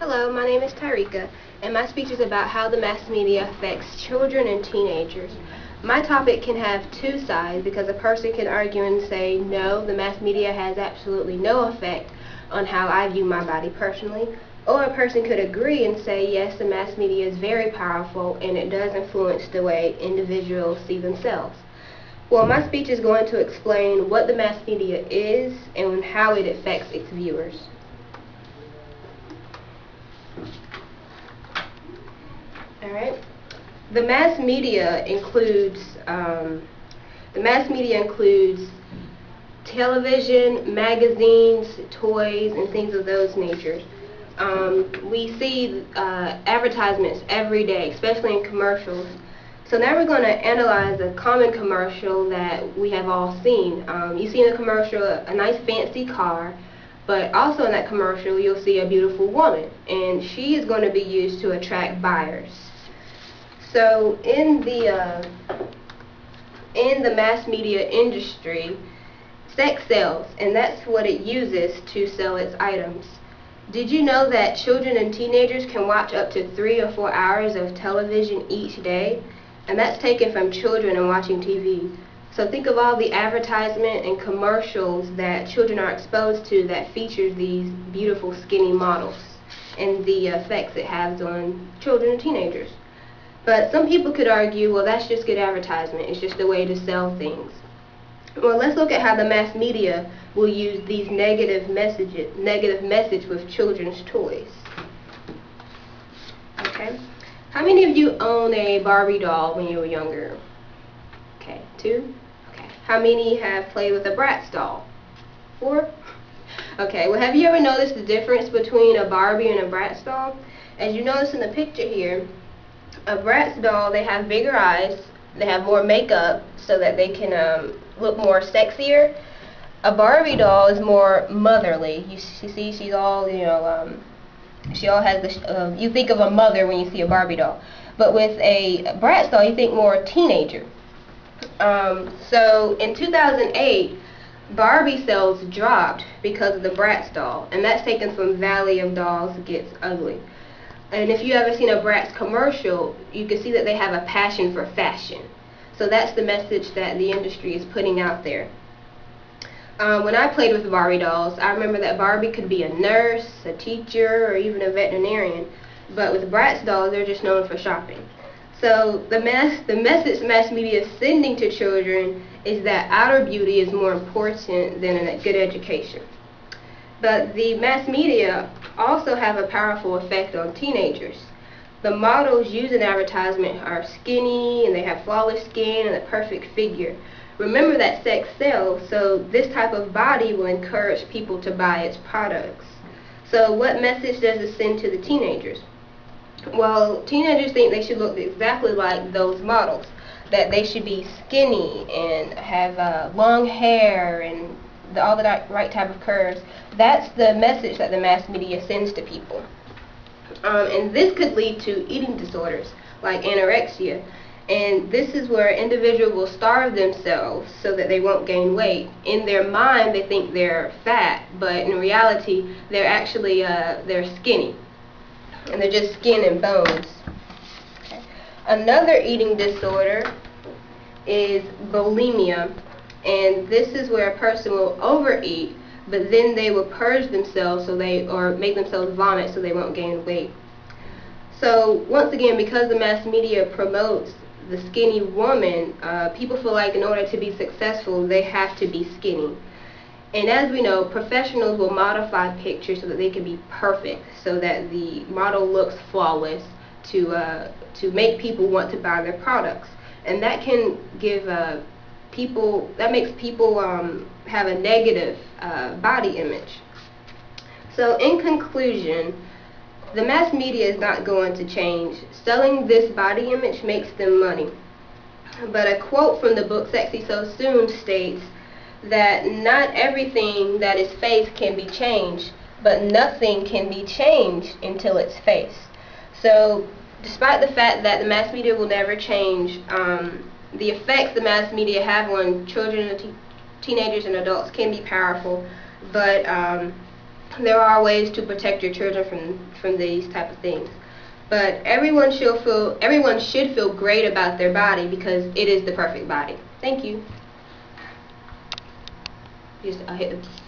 Hello, my name is Tyreka, and my speech is about how the mass media affects children and teenagers. My topic can have two sides because a person can argue and say, no, the mass media has absolutely no effect on how I view my body personally, or a person could agree and say, yes, the mass media is very powerful and it does influence the way individuals see themselves. Well, my speech is going to explain what the mass media is and how it affects its viewers. Alright. The mass media includes television, magazines, toys, and things of those natures. We see advertisements every day, especially in commercials. So now we're going to analyze a common commercial that we have all seen. You see in the commercial a nice fancy car, but also in that commercial you'll see a beautiful woman, and she is going to be used to attract buyers. So in the mass media industry, sex sells, and that's what it uses to sell its items. Did you know that children and teenagers can watch up to 3 or 4 hours of television each day? And that's taken from children and watching TV. So think of all the advertisement and commercials that children are exposed to that features these beautiful skinny models and the effects it has on children and teenagers. But some people could argue, well, that's just good advertisement. It's just a way to sell things. Well, let's look at how the mass media will use these negative message with children's toys. Okay. How many of you own a Barbie doll when you were younger? Okay, 2? Okay. How many have played with a Bratz doll? 4? Okay, well, have you ever noticed the difference between a Barbie and a Bratz doll? As you notice in the picture here, a Bratz doll, they have bigger eyes, they have more makeup so that they can look more sexier. A Barbie doll is more motherly. You see, she's all, she all has the, you think of a mother when you see a Barbie doll. But with a Bratz doll, you think more teenager. So in 2008, Barbie sales dropped because of the Bratz doll, and that's taken from Valley of Dolls Gets Ugly. And if you ever seen a Bratz commercial, you can see that they have a passion for fashion. So that's the message that the industry is putting out there. When I played with Barbie dolls, I remember that Barbie could be a nurse, a teacher, or even a veterinarian. But with Bratz dolls, they're just known for shopping. So the message mass media is sending to children is that outer beauty is more important than a good education. But the mass media also have a powerful effect on teenagers. The models used in advertisement are skinny, and they have flawless skin and a perfect figure. Remember that sex sells, so this type of body will encourage people to buy its products. So what message does it send to the teenagers? Well, teenagers think they should look exactly like those models, that they should be skinny and have long hair and all the right type of curves. That's the message that the mass media sends to people. And this could lead to eating disorders like anorexia. And this is where an individual will starve themselves so that they won't gain weight. In their mind, they think they're fat, but in reality, they're actually they're skinny, and they're just skin and bones. Okay. Another eating disorder is bulimia, and this is where a person will overeat, but then they will purge themselves or make themselves vomit so they won't gain weight. So once again, because the mass media promotes the skinny woman, people feel like in order to be successful, they have to be skinny. And as we know, professionals will modify pictures so that they can be perfect, so that the model looks flawless to make people want to buy their products. And that can give that makes people have a negative body image. So in conclusion, the mass media is not going to change. Selling this body image makes them money. But a quote from the book Sexy So Soon states that not everything that is faced can be changed, but nothing can be changed until it's faced. So despite the fact that the mass media will never change, the effects the mass media have on children, teenagers, and adults can be powerful, but there are ways to protect your children from these type of things. But everyone should feel great about their body because it is the perfect body. Thank you. I'll hit the